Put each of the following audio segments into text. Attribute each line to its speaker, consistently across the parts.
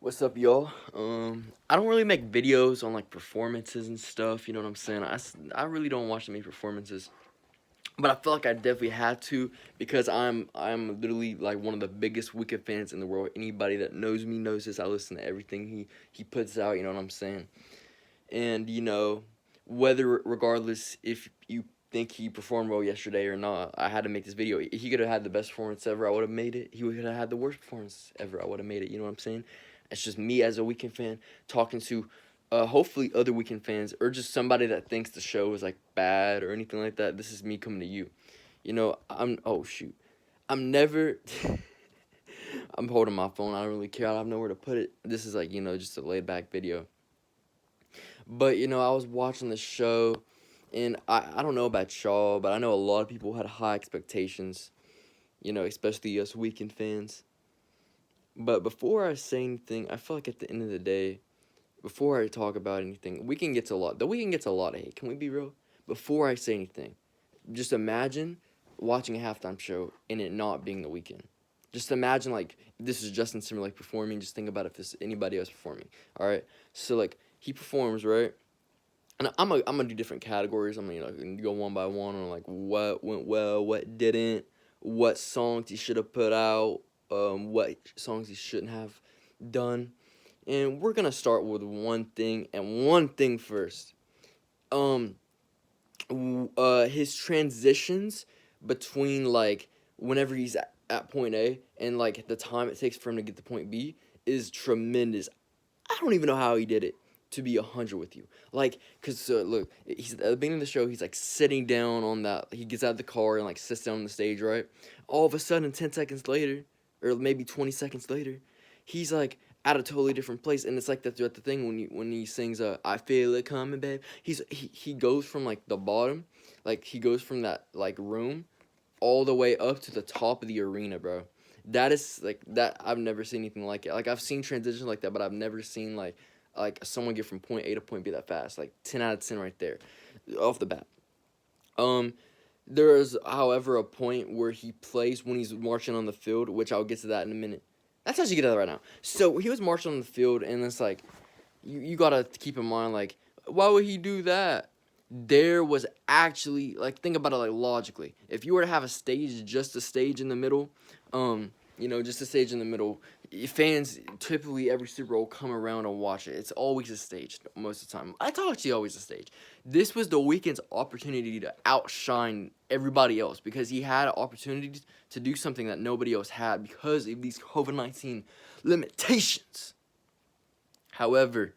Speaker 1: What's up, y'all? I don't really make videos on like performances and stuff. You know what I'm saying? I really don't watch many performances, but I feel like I definitely had to because I'm literally like one of the biggest Weeknd fans in the world. Anybody that knows me knows this. I listen to everything he puts out. You know what I'm saying? And whether regardless if you think he performed well yesterday or not, I had to make this video. He could have had the best performance ever. I would have made it. He could have had the worst performance ever. I would have made it. You know what I'm saying? It's just me as a Weeknd fan talking to hopefully other Weeknd fans or just somebody that thinks the show is like bad or anything like that. This is me coming to you. Oh shoot. I'm never I'm holding my phone. I don't really care. I have nowhere to put it. This is like, just a laid back video. But I was watching the show and I don't know about y'all, but I know a lot of people had high expectations, especially us Weeknd fans. But before I say anything, I feel like at the end of the day, before I talk about anything, Weeknd gets a lot. The Weeknd gets a lot of hate. Can we be real? Before I say anything, just imagine watching a halftime show and it not being the Weeknd. Just imagine like if this is Justin Timberlake performing. Just think about if this is anybody else performing. All right, so like he performs, right? And I'm gonna do different categories. I'm gonna go one by one on like what went well, what didn't, what songs he should have put out, what songs he shouldn't have done. And we're gonna start with one thing and one thing first. Um, his transitions between like whenever he's at point A and like the time it takes for him to get to point B is tremendous. I don't even know how he did it. To be 100 with you, like, cause look, he's at the beginning of the show. He's like sitting down on that. He gets out of the car and like sits down on the stage, right? All of a sudden, 10 seconds later, or maybe 20 seconds later, he's like at a totally different place. And it's like that's the thing when he sings "I Feel It Coming, Babe." He goes from like the bottom, like he goes from that like room, all the way up to the top of the arena, bro. That is like that. I've never seen anything like it. Like I've seen transitions like that, but I've never seen like someone get from point A to point B that fast. Like 10 out of 10 right there, off the bat. Um, there is, however, a point where he plays when he's marching on the field, which I'll get to that in a minute. That's actually get to that right now. So he was marching on the field, and it's like you gotta keep in mind like why would he do that? There was actually like think about it like logically. If you were to have a stage, just a stage in the middle, just a stage in the middle, fans typically every Super Bowl come around and watch it. It's always a stage most of the time. It's actually always a stage. This was the Weeknd's opportunity to outshine everybody else because he had an opportunity to do something that nobody else had because of these COVID-19 limitations. However,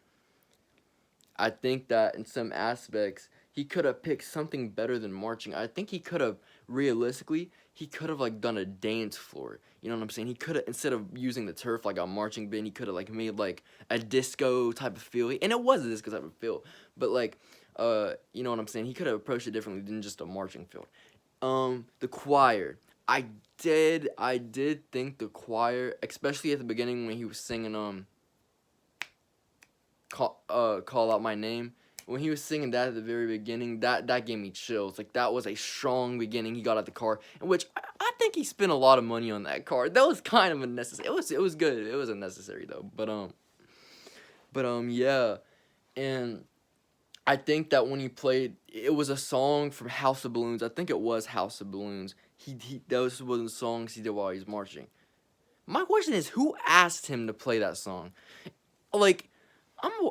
Speaker 1: I think that in some aspects he could have picked something better than marching. I think he could have realistically he could have like done a dance floor. You know what I'm saying? He could have instead of using the turf like a marching band, he could have like made like a disco type of feel. And it was a disco type of feel, but like you know what I'm saying? He could have approached it differently than just a marching field. The choir. I did think the choir, especially at the beginning when he was singing call out my name. When he was singing that at the very beginning, that gave me chills. Like that was a strong beginning. He got out the car, in which I think he spent a lot of money on that car. That was kind of unnecessary. It was good. It was unnecessary though. But yeah, and I think that when he played, it was a song from House of Balloons. I think it was House of Balloons. He those were the songs he did while he was marching. My question is, who asked him to play that song? Like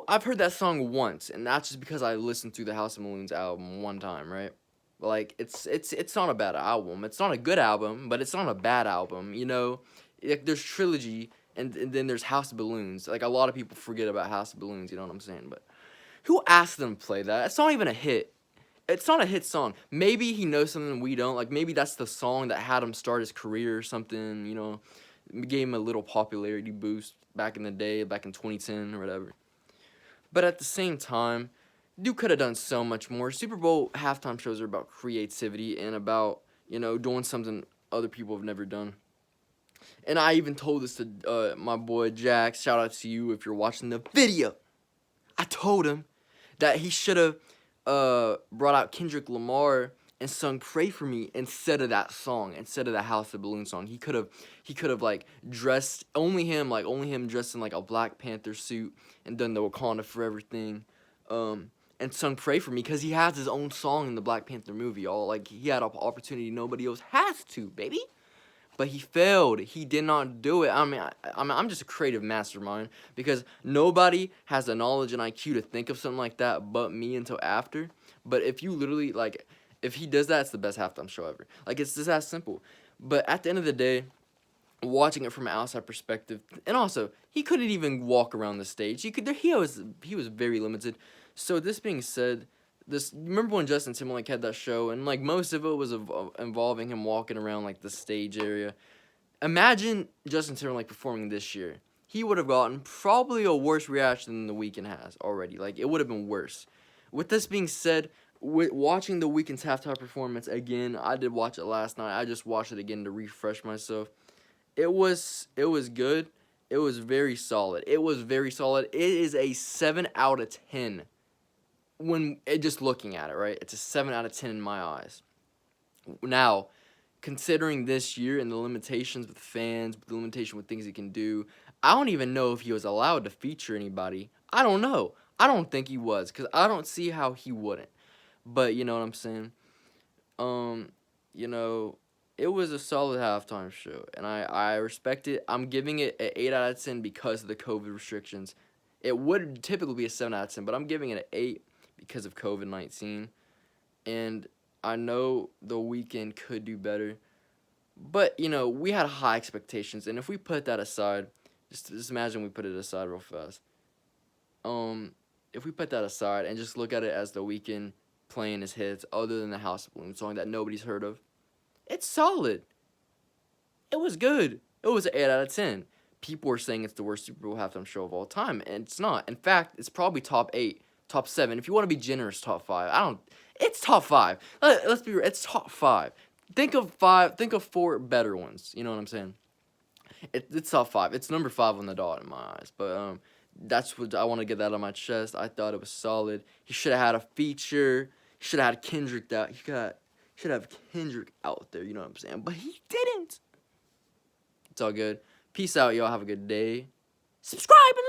Speaker 1: I've heard that song once, and that's just because I listened to the House of Balloons album one time, right? Like it's not a bad album. It's not a good album, but it's not a bad album. Like there's Trilogy, and then there's House of Balloons. Like a lot of people forget about House of Balloons. You know what I'm saying? But who asked them to play that? It's not even a hit. It's not a hit song. Maybe he knows something we don't. Like maybe that's the song that had him start his career or something. Gave him a little popularity boost back in the day, back in 2010 or whatever. But at the same time, Duke could have done so much more. Super Bowl halftime shows are about creativity and about, doing something other people have never done. And I even told this to my boy Jack. Shout out to you if you're watching the video. I told him that he should have brought out Kendrick Lamar and sung "Pray for Me" instead of that song, instead of the House of Balloons song. He could have like dressed only him dressed in like a Black Panther suit and done the Wakanda Forever thing, and sung "Pray for Me" because he has his own song in the Black Panther movie. Y'all, like, he had an opportunity nobody else has to, baby. But he failed. He did not do it. I'm just a creative mastermind because nobody has the knowledge and IQ to think of something like that but me until after. But if you literally, like, if he does that, it's the best halftime show ever. Like, it's just that simple. But at the end of the day, watching it from an outside perspective, and also, he couldn't even walk around the stage. He was very limited. So this being said, remember when Justin Timberlake had that show and like most of it was involving him walking around like the stage area. Imagine Justin Timberlake performing this year. He would have gotten probably a worse reaction than The Weeknd has already. Like, it would have been worse. With this being said, with watching The Weeknd's halftime performance again, I did watch it last night. I just watched it again to refresh myself. It was good. It was very solid. It was very solid. It is a 7 out of 10. When just looking at it, right? It's a 7 out of 10 in my eyes. Now, considering this year and the limitations with fans, the limitation with things he can do, I don't even know if he was allowed to feature anybody. I don't know. I don't think he was, because I don't see how he wouldn't. But you know what I'm saying? You know, it was a solid halftime show, and I respect it. I'm giving it an 8 out of 10 because of the COVID restrictions. It would typically be a 7 out of 10, but I'm giving it an 8 because of COVID-19. And I know The Weeknd could do better. But, you know, we had high expectations, and if we put that aside, just imagine we put it aside real fast. If we put that aside and just look at it as The Weeknd playing his hits, other than the House of Balloons song that nobody's heard of, it's solid. It was good. It was an 8 out of 10. People were saying it's the worst Super Bowl halftime show of all time, and it's not. In fact, it's probably top 8, top 7. If you want to be generous, top 5. It's top 5. Let's be real. It's top 5. Think of 5. Think of 4 better ones. You know what I'm saying? It's top 5. It's number 5 on the dot in my eyes. But that's what I want to get that on my chest. I thought it was solid. He should have had a feature. He should have had Kendrick out. Should have Kendrick out there. You know what I'm saying? But he didn't. It's all good. Peace out, y'all. Have a good day. Subscribe and